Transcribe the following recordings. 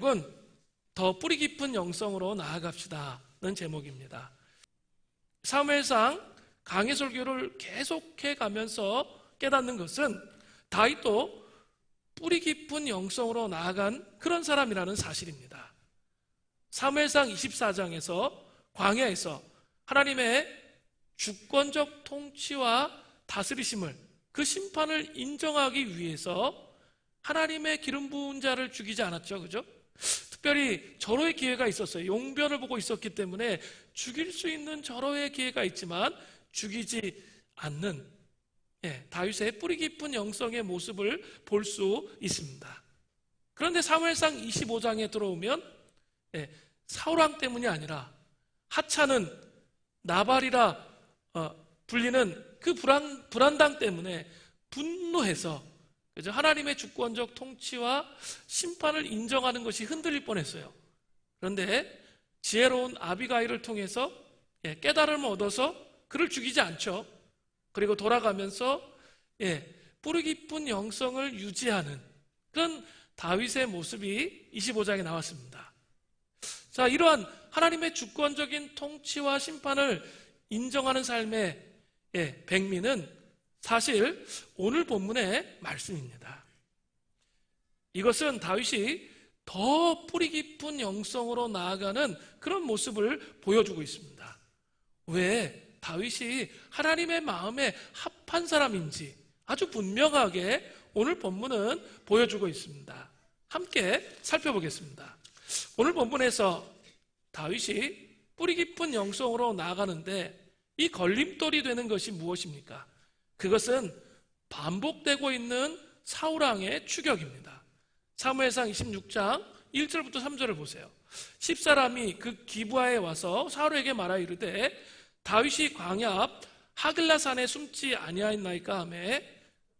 제목은 더 뿌리 깊은 영성으로 나아갑시다는 제목입니다. 사무엘상 강해 설교를 계속해 가면서 깨닫는 것은 다윗도 뿌리 깊은 영성으로 나아간 그런 사람이라는 사실입니다. 사무엘상 24장에서 광야에서 하나님의 주권적 통치와 다스리심을, 그 심판을 인정하기 위해서 하나님의 기름 부은 자를 죽이지 않았죠, 그죠? 특별히 절호의 기회가 있었어요. 용변을 보고 있었기 때문에 죽일 수 있는 절호의 기회가 있지만 죽이지 않는 다윗의 뿌리 깊은 영성의 모습을 볼 수 있습니다. 그런데 사무엘상 25장에 들어오면 사울왕 때문이 아니라 하찮은 나발이라 불리는 그 불안당 때문에 분노해서 하나님의 주권적 통치와 심판을 인정하는 것이 흔들릴 뻔했어요. 그런데 지혜로운 아비가일을 통해서 깨달음을 얻어서 그를 죽이지 않죠. 그리고 돌아가면서 뿌리 깊은 영성을 유지하는 그런 다윗의 모습이 25장에 나왔습니다. 자, 이러한 하나님의 주권적인 통치와 심판을 인정하는 삶의 백미는 사실 오늘 본문의 말씀입니다. 이것은 다윗이 더 뿌리 깊은 영성으로 나아가는 그런 모습을 보여주고 있습니다. 왜 다윗이 하나님의 마음에 합한 사람인지 아주 분명하게 오늘 본문은 보여주고 있습니다. 함께 살펴보겠습니다. 오늘 본문에서 다윗이 뿌리 깊은 영성으로 나아가는데 이 걸림돌이 되는 것이 무엇입니까? 그것은 반복되고 있는 사울왕의 추격입니다. 사무엘상 26장 1절부터 3절을 보세요. 10사람이 그 기브아에 와서 사울에게 말하여 이르되 다윗이 광야 앞 하길라산에 숨지 아니하였나이까 하며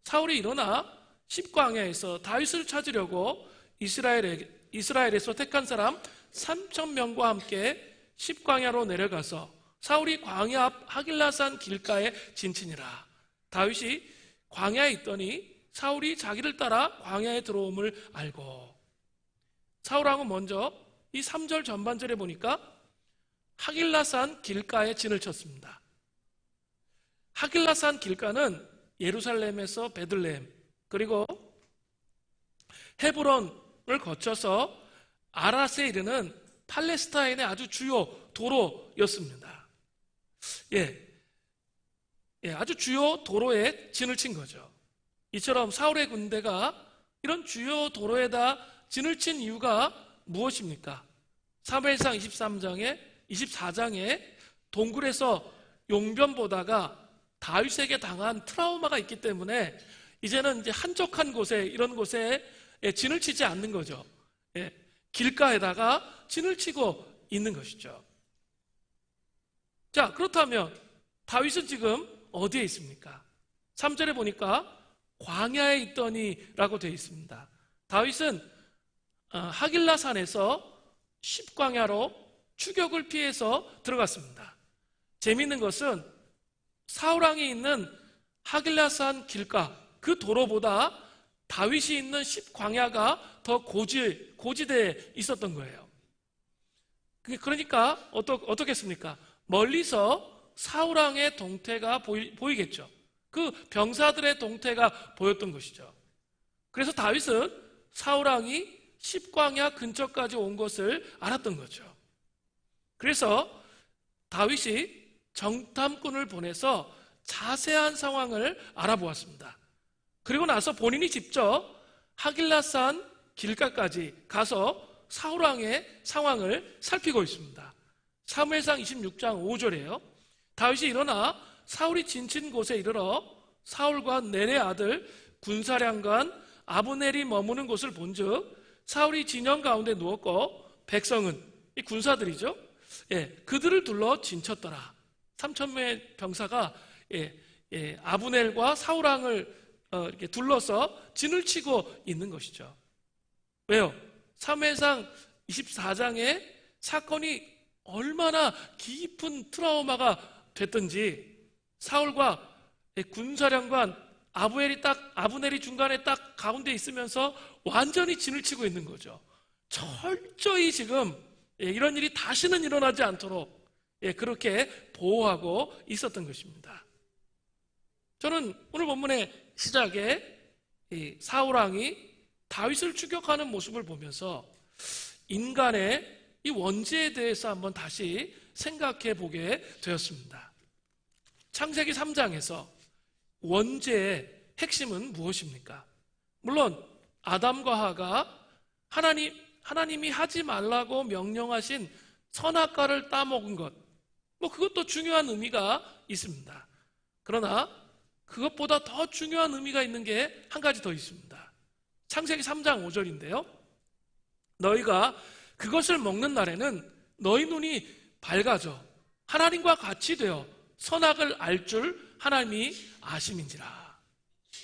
사울이 일어나 십광야에서 다윗을 찾으려고 이스라엘에서 택한 사람 3,000명과 함께 십광야로 내려가서 사울이 광야 앞 하길라산 길가에 진치니라. 다윗이 광야에 있더니 사울이 자기를 따라 광야에 들어옴을 알고, 사울왕은 먼저 이 3절 전반절에 보니까 하길라산 길가에 진을 쳤습니다. 하길라산 길가는 예루살렘에서 베들레헴 그리고 헤브론을 거쳐서 아랏에 이르는 팔레스타인의 아주 주요 도로였습니다. 아주 주요 도로에 진을 친 거죠. 이처럼 사울의 군대가 이런 주요 도로에다 진을 친 이유가 무엇입니까? 사무엘상 24장에 동굴에서 용변 보다가 다윗에게 당한 트라우마가 있기 때문에 이제는 이제 한적한 곳에, 이런 곳에 진을 치지 않는 거죠. 길가에다가 진을 치고 있는 것이죠. 자, 그렇다면 다윗은 지금 어디에 있습니까? 3절에 보니까 광야에 있더니 라고 되어 있습니다. 다윗은 하길라산에서 십광야로 추격을 피해서 들어갔습니다. 재미있는 것은 사울왕이 있는 하길라산 길가 그 도로보다 다윗이 있는 십광야가 더 고지대에 있었던 거예요. 그러니까 어떻겠습니까? 멀리서 사울왕의 동태가 보이겠죠. 그 병사들의 동태가 보였던 것이죠. 그래서 다윗은 사울왕이 십광야 근처까지 온 것을 알았던 거죠. 그래서 다윗이 정탐꾼을 보내서 자세한 상황을 알아보았습니다. 그리고 나서 본인이 직접 하길라산 길가까지 가서 사울왕의 상황을 살피고 있습니다. 사무엘상 26장 5절이에요. 다윗이 일어나 사울이 진친 곳에 이르러 사울과 넬의 아들 군사령관 아브넬이 머무는 곳을 본즉 사울이 진영 가운데 누웠고 백성은, 이 군사들이죠, 그들을 둘러 진쳤더라. 3,000명의 병사가 아브넬과 사울왕을 이렇게 둘러서 진을 치고 있는 것이죠. 왜요? 사무엘상 24장에 사건이 얼마나 깊은 트라우마가 됐든지 사울과 군사령관 아브넬이 중간에 딱 가운데 있으면서 완전히 진을 치고 있는 거죠. 철저히 지금 이런 일이 다시는 일어나지 않도록 그렇게 보호하고 있었던 것입니다. 저는 오늘 본문의 시작에 사울 왕이 다윗을 추격하는 모습을 보면서 인간의 이 원죄에 대해서 한번 다시 생각해 보게 되었습니다. 창세기 3장에서 원죄의 핵심은 무엇입니까? 물론 아담과 하가 하나님이 하지 말라고 명령하신 선악과를 따먹은 것, 그것도 중요한 의미가 있습니다. 그러나 그것보다 더 중요한 의미가 있는 게 한 가지 더 있습니다. 창세기 3장 5절인데요. 너희가 그것을 먹는 날에는 너희 눈이 밝아져 하나님과 같이 되어 선악을 알 줄 하나님이 아심인지라.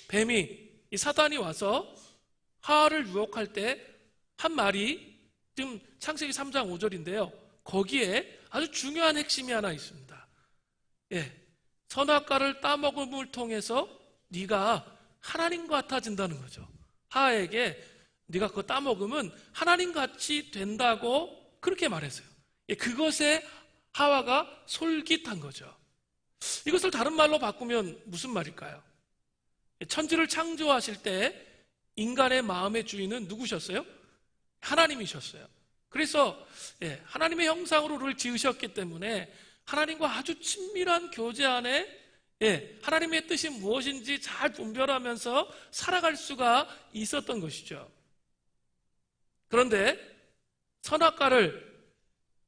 뱀이, 이 사단이 와서 하와를 유혹할 때 한 말이 지금 창세기 3장 5절인데요. 거기에 아주 중요한 핵심이 하나 있습니다. 선악과를 따먹음을 통해서 네가 하나님 같아진다는 거죠. 하와에게 네가 그거 따먹으면 하나님같이 된다고 그렇게 말했어요. 그것에 하와가 솔깃한 거죠. 이것을 다른 말로 바꾸면 무슨 말일까요? 천지를 창조하실 때 인간의 마음의 주인은 누구셨어요? 하나님이셨어요. 그래서 하나님의 형상으로 우리를 지으셨기 때문에 하나님과 아주 친밀한 교제 안에 하나님의 뜻이 무엇인지 잘 분별하면서 살아갈 수가 있었던 것이죠. 그런데 선악과를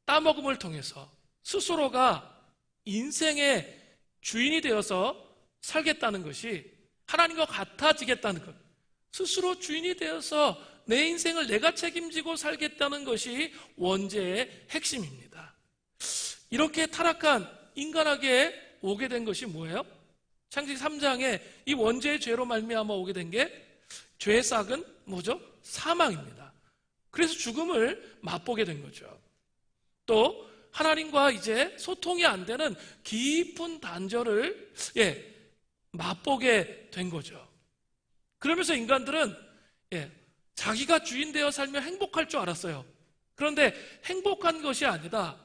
따먹음을 통해서 스스로가 인생의 주인이 되어서 살겠다는 것이, 하나님과 같아지겠다는 것, 스스로 주인이 되어서 내 인생을 내가 책임지고 살겠다는 것이 원죄의 핵심입니다. 이렇게 타락한 인간에게 오게 된 것이 뭐예요? 창세기 3장에 이 원죄의 죄로 말미암아 오게 된 게, 죄의 싹은 뭐죠? 사망입니다. 그래서 죽음을 맛보게 된 거죠. 또 하나님과 이제 소통이 안 되는 깊은 단절을 맛보게 된 거죠. 그러면서 인간들은 자기가 주인 되어 살면 행복할 줄 알았어요. 그런데 행복한 것이 아니라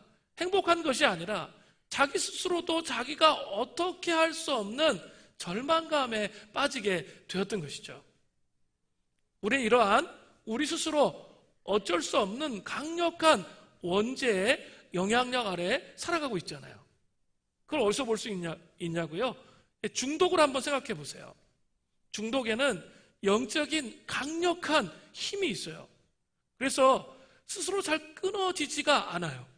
자기 스스로도 자기가 어떻게 할 수 없는 절망감에 빠지게 되었던 것이죠. 우리는 이러한 우리 스스로 어쩔 수 없는 강력한 원죄의 영향력 아래 살아가고 있잖아요. 그걸 어디서 볼 수 있냐고요? 중독을 한번 생각해 보세요. 중독에는 영적인 강력한 힘이 있어요. 그래서 스스로 잘 끊어지지가 않아요.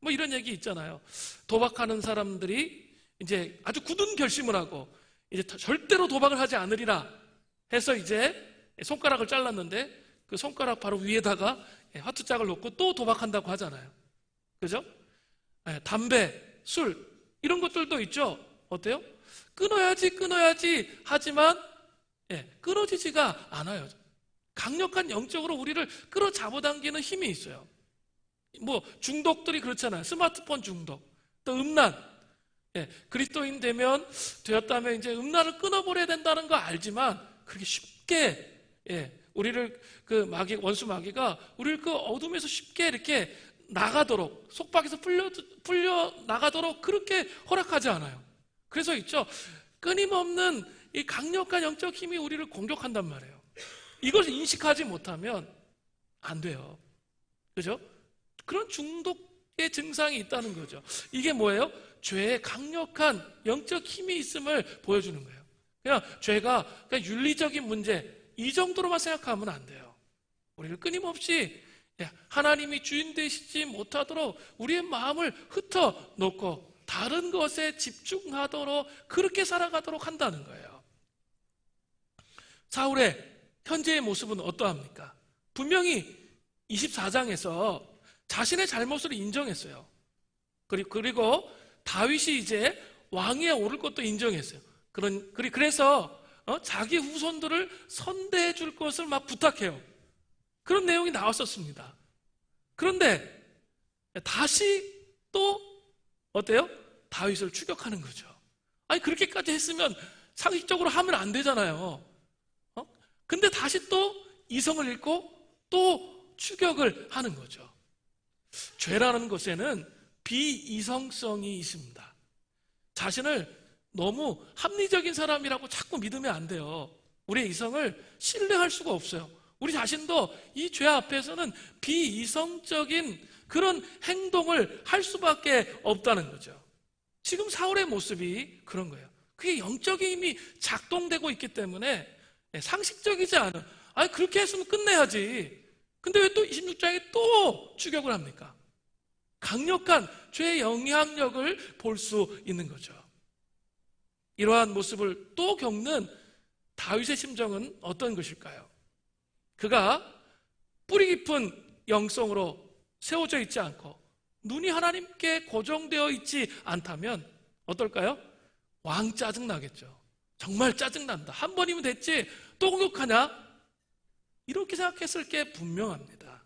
이런 얘기 있잖아요. 도박하는 사람들이 이제 아주 굳은 결심을 하고 이제 절대로 도박을 하지 않으리라 해서 이제 손가락을 잘랐는데 그 손가락 바로 위에다가 화투짝을 놓고 또 도박한다고 하잖아요. 그죠? 담배, 술 이런 것들도 있죠. 어때요? 끊어야지 하지만 끊어지지가 않아요. 강력한 영적으로 우리를 끌어잡아당기는 힘이 있어요. 중독들이 그렇잖아요. 스마트폰 중독, 또 음란. 그리스도인 되었다면 이제 음란을 끊어버려야 된다는 거 알지만 그렇게 쉽게 우리를 원수 마귀가 우리를 그 어둠에서 쉽게 이렇게 나가도록, 속박에서 풀려 나가도록 그렇게 허락하지 않아요. 그래서 있죠. 끊임없는 이 강력한 영적 힘이 우리를 공격한단 말이에요. 이걸 인식하지 못하면 안 돼요. 그죠? 그런 중독의 증상이 있다는 거죠. 이게 뭐예요? 죄의 강력한 영적 힘이 있음을 보여주는 거예요. 그냥 죄가 그냥 윤리적인 문제 이 정도로만 생각하면 안 돼요. 우리를 끊임없이 하나님이 주인 되시지 못하도록 우리의 마음을 흩어놓고 다른 것에 집중하도록 그렇게 살아가도록 한다는 거예요. 사울의 현재의 모습은 어떠합니까? 분명히 24장에서 자신의 잘못을 인정했어요. 그리고 다윗이 이제 왕위에 오를 것도 인정했어요. 그래서 자기 후손들을 선대해 줄 것을 막 부탁해요. 그런 내용이 나왔었습니다. 그런데 다시 또 어때요? 다윗을 추격하는 거죠. 아니 그렇게까지 했으면 상식적으로 하면 안 되잖아요. 근데 다시 또 이성을 잃고 또 추격을 하는 거죠. 죄라는 것에는 비이성성이 있습니다. 자신을 너무 합리적인 사람이라고 자꾸 믿으면 안 돼요. 우리의 이성을 신뢰할 수가 없어요. 우리 자신도 이 죄 앞에서는 비이성적인 그런 행동을 할 수밖에 없다는 거죠. 지금 사울의 모습이 그런 거예요. 그게 영적인 힘이 작동되고 있기 때문에 상식적이지 않은, 아니 그렇게 했으면 끝내야지. 근데 왜 또 26장에 또 추격을 합니까? 강력한 죄의 영향력을 볼 수 있는 거죠. 이러한 모습을 또 겪는 다윗의 심정은 어떤 것일까요? 그가 뿌리 깊은 영성으로 세워져 있지 않고 눈이 하나님께 고정되어 있지 않다면 어떨까요? 왕 짜증나겠죠. 정말 짜증난다. 한 번이면 됐지 또 공격하냐? 이렇게 생각했을 게 분명합니다.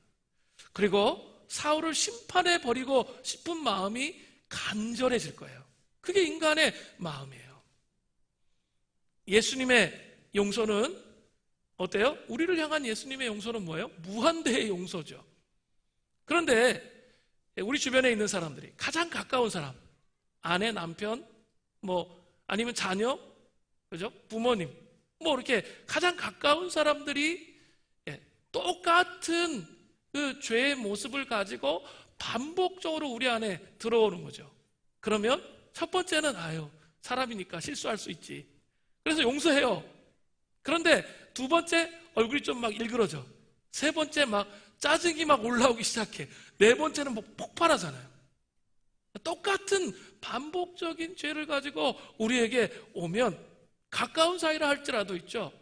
그리고 사울을 심판해 버리고 싶은 마음이 간절해질 거예요. 그게 인간의 마음이에요. 예수님의 용서는 어때요? 우리를 향한 예수님의 용서는 뭐예요? 무한대의 용서죠. 그런데 우리 주변에 있는 사람들이 가장 가까운 사람, 아내, 남편, 아니면 자녀, 그죠? 부모님, 이렇게 가장 가까운 사람들이 똑같은 그 죄의 모습을 가지고 반복적으로 우리 안에 들어오는 거죠. 그러면 첫 번째는 사람이니까 실수할 수 있지. 그래서 용서해요. 그런데 두 번째 얼굴이 좀 막 일그러져. 세 번째 막 짜증이 막 올라오기 시작해. 네 번째는 폭발하잖아요. 똑같은 반복적인 죄를 가지고 우리에게 오면 가까운 사이라 할지라도 있죠.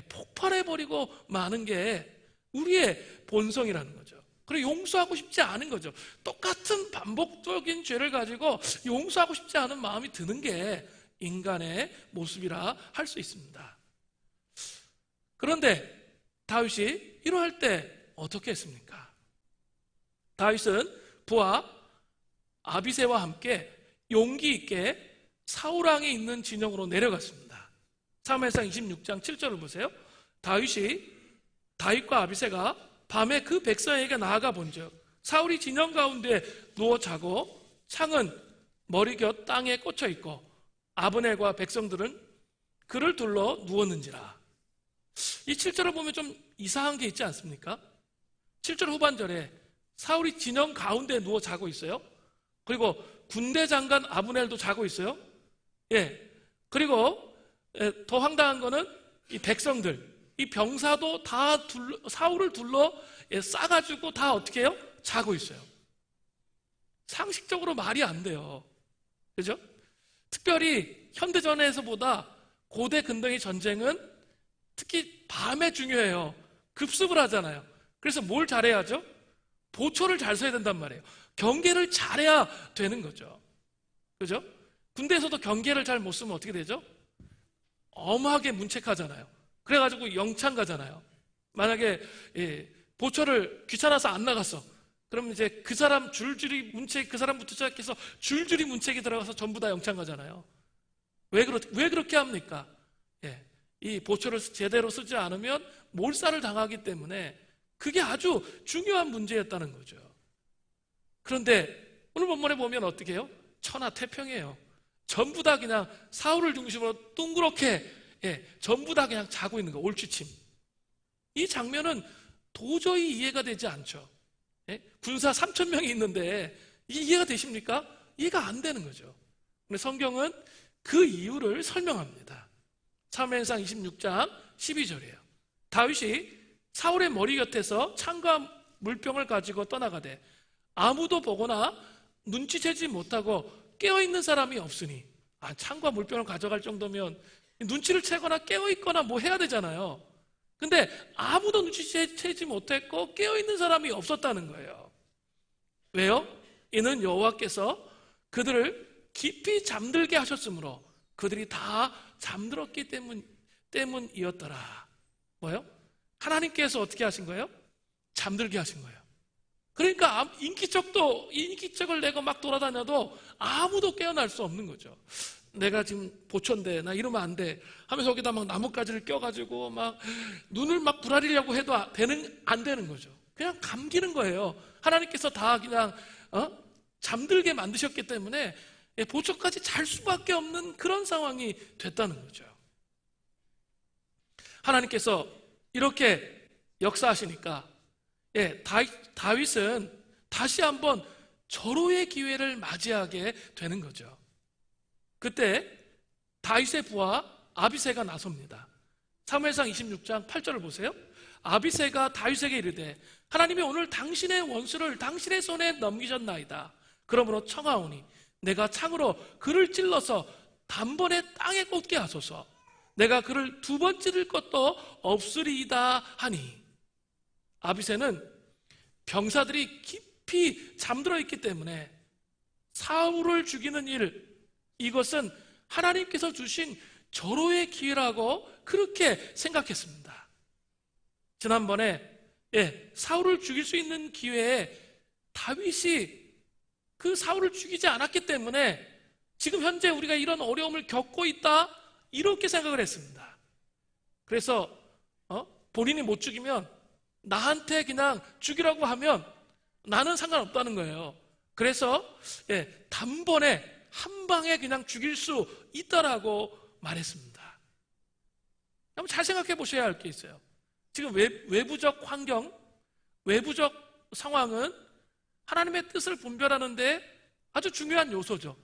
폭발해버리고 마는 게 우리의 본성이라는 거죠. 그리고 용서하고 싶지 않은 거죠. 똑같은 반복적인 죄를 가지고 용서하고 싶지 않은 마음이 드는 게 인간의 모습이라 할 수 있습니다. 그런데 다윗이 이러할 때 어떻게 했습니까? 다윗은 부하 아비새와 함께 용기 있게 사울 왕이 있는 진영으로 내려갔습니다. 사무엘상 26장 7절을 보세요. 다윗과 아비새가 밤에 그 백성에게 나아가 본즉 사울이 진영 가운데 누워 자고 창은 머리 곁 땅에 꽂혀 있고 아브넬과 백성들은 그를 둘러 누웠는지라. 이 7절을 보면 좀 이상한 게 있지 않습니까? 7절 후반절에 사울이 진영 가운데 누워 자고 있어요. 그리고 군대 장관 아브넬도 자고 있어요. 그리고 더 황당한 거는 이 백성들, 이 병사도 다 사울을 둘러 싸가지고 다 어떻게 해요? 자고 있어요. 상식적으로 말이 안 돼요. 그죠? 특별히 현대전에서보다 고대 근동의 전쟁은 특히 밤에 중요해요. 급습을 하잖아요. 그래서 뭘 잘해야죠? 보초를 잘 서야 된단 말이에요. 경계를 잘해야 되는 거죠. 그죠? 군대에서도 경계를 잘 못 쓰면 어떻게 되죠? 엄하게 문책하잖아요. 그래가지고 영창 가잖아요. 만약에 보초를 귀찮아서 안 나갔어. 그러면 이제 그 사람 줄줄이 문책, 그 사람부터 시작해서 줄줄이 문책이 들어가서 전부 다 영창 가잖아요. 왜 그렇게 합니까? 이 보초를 제대로 쓰지 않으면 몰살을 당하기 때문에 그게 아주 중요한 문제였다는 거죠. 그런데 오늘 본문에 보면 어떻게 해요? 천하태평이에요. 전부 다 그냥 사울을 중심으로 둥그렇게 전부 다 그냥 자고 있는 거, 올추침. 이 장면은 도저히 이해가 되지 않죠. 군사 3,000명이 있는데 이해가 되십니까? 이해가 안 되는 거죠. 근데 성경은 그 이유를 설명합니다. 사무엘상 26장 12절이에요. 다윗이 사울의 머리 곁에서 창과 물병을 가지고 떠나가되 아무도 보거나 눈치채지 못하고 깨어있는 사람이 없으니, 창과 물병을 가져갈 정도면 눈치를 채거나 깨어있거나 해야 되잖아요. 근데 아무도 눈치채지 못했고 깨어있는 사람이 없었다는 거예요. 왜요? 이는 여호와께서 그들을 깊이 잠들게 하셨으므로 그들이 다 잠들었기 때문이었더라. 뭐요? 하나님께서 어떻게 하신 거예요? 잠들게 하신 거예요. 그러니까 인기척을 내고 막 돌아다녀도 아무도 깨어날 수 없는 거죠. 내가 지금 보초인데 나 이러면 안 돼 하면서 여기다 막 나뭇가지를 껴가지고 막 눈을 막 부라리려고 해도 안 되는 거죠. 그냥 감기는 거예요. 하나님께서 다 그냥 잠들게 만드셨기 때문에 보초까지 잘 수밖에 없는 그런 상황이 됐다는 거죠. 하나님께서 이렇게 역사하시니까 다윗은 다시 한번 절호의 기회를 맞이하게 되는 거죠. 그때 다윗의 부하 아비새가 나섭니다. 사무엘상 26장 8절을 보세요. 아비새가 다윗에게 이르되 하나님이 오늘 당신의 원수를 당신의 손에 넘기셨나이다. 그러므로 청하오니 내가 창으로 그를 찔러서 단번에 땅에 꽂게 하소서. 내가 그를 두 번 찌를 것도 없으리이다 하니. 아비새는 병사들이 깊이 잠들어 있기 때문에 사울을 죽이는 일, 이것은 하나님께서 주신 절호의 기회라고 그렇게 생각했습니다. 지난번에 사울을 죽일 수 있는 기회에 다윗이 그 사울을 죽이지 않았기 때문에 지금 현재 우리가 이런 어려움을 겪고 있다, 이렇게 생각을 했습니다. 그래서 본인이 못 죽이면 나한테 그냥 죽이라고 하면 나는 상관없다는 거예요. 그래서 단번에 한 방에 그냥 죽일 수 있다라고 말했습니다. 한번 잘 생각해 보셔야 할 게 있어요. 지금 외부적 환경, 외부적 상황은 하나님의 뜻을 분별하는데 아주 중요한 요소죠.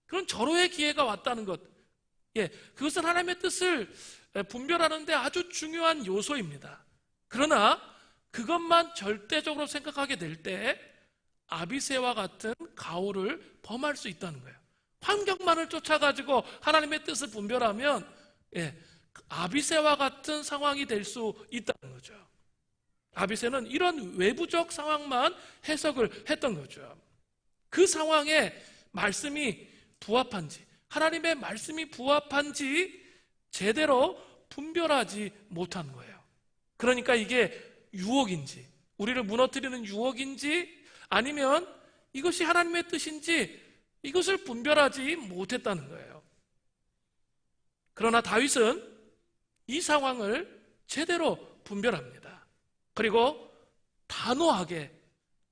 그런 절호의 기회가 왔다는 것, 그것은 하나님의 뜻을 분별하는데 아주 중요한 요소입니다. 그러나 그것만 절대적으로 생각하게 될 때 아비새와 같은 가오를 범할 수 있다는 거예요. 환경만을 쫓아가지고 하나님의 뜻을 분별하면 아비새와 같은 상황이 될 수 있다는 거죠. 아비새는 이런 외부적 상황만 해석을 했던 거죠. 그 상황에 말씀이 부합한지, 하나님의 말씀이 부합한지 제대로 분별하지 못한 거예요. 그러니까 이게 유혹인지, 우리를 무너뜨리는 유혹인지, 아니면 이것이 하나님의 뜻인지 이것을 분별하지 못했다는 거예요. 그러나 다윗은 이 상황을 제대로 분별합니다. 그리고 단호하게,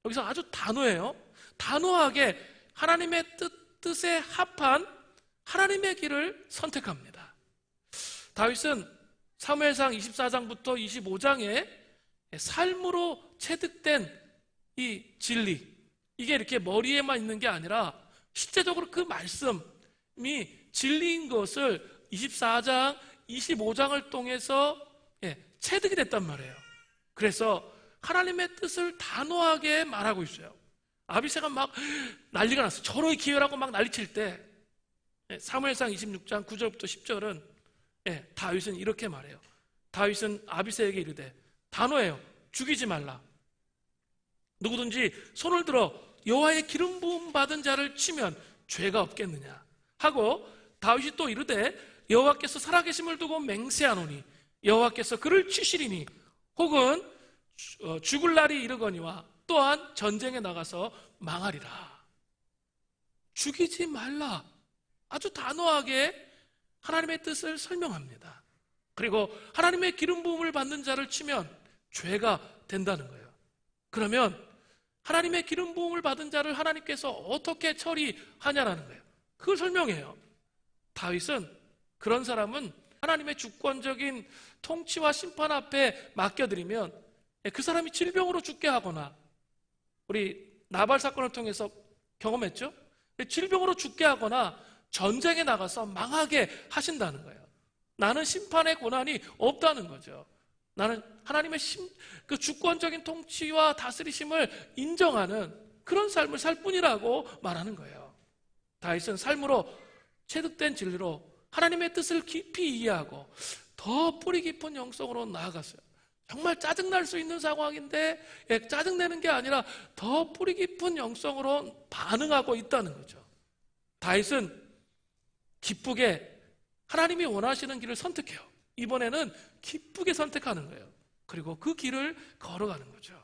여기서 아주 단호해요. 단호하게 하나님의 뜻에 합한 하나님의 길을 선택합니다. 다윗은 사무엘상 24장부터 25장에 삶으로 체득된 이 진리, 이게 이렇게 머리에만 있는 게 아니라 실제적으로 그 말씀이 진리인 것을 24장, 25장을 통해서 체득이 됐단 말이에요. 그래서 하나님의 뜻을 단호하게 말하고 있어요. 아비새가 막 난리가 났어요. 절호의 기회라고 막 난리칠 때 사무엘상 26장 9절부터 10절은 다윗은 이렇게 말해요. 다윗은 아비새에게 이르되 단호해요. 죽이지 말라. 누구든지 손을 들어 여호와의 기름 부음 받은 자를 치면 죄가 없겠느냐 하고, 다윗이 또 이르되 여호와께서 살아계심을 두고 맹세하노니 여호와께서 그를 치시리니 혹은 죽을 날이 이르거니와 또한 전쟁에 나가서 망하리라. 죽이지 말라. 아주 단호하게 하나님의 뜻을 설명합니다. 그리고 하나님의 기름 부음을 받는 자를 치면 죄가 된다는 거예요. 그러면 하나님의 기름 부음을 받은 자를 하나님께서 어떻게 처리하냐라는 거예요. 그걸 설명해요. 다윗은 그런 사람은 하나님의 주권적인 통치와 심판 앞에 맡겨드리면 그 사람이 질병으로 죽게 하거나, 우리 나발 사건을 통해서 경험했죠? 질병으로 죽게 하거나 전쟁에 나가서 망하게 하신다는 거예요. 나는 심판의 권한이 없다는 거죠. 나는 하나님의 그 주권적인 통치와 다스리심을 인정하는 그런 삶을 살 뿐이라고 말하는 거예요. 다윗은 삶으로 체득된 진리로 하나님의 뜻을 깊이 이해하고 더 뿌리 깊은 영성으로 나아갔어요. 정말 짜증날 수 있는 상황인데 짜증내는 게 아니라 더 뿌리 깊은 영성으로 반응하고 있다는 거죠. 다윗은 기쁘게 하나님이 원하시는 길을 선택해요. 이번에는 기쁘게 선택하는 거예요. 그리고 그 길을 걸어가는 거죠.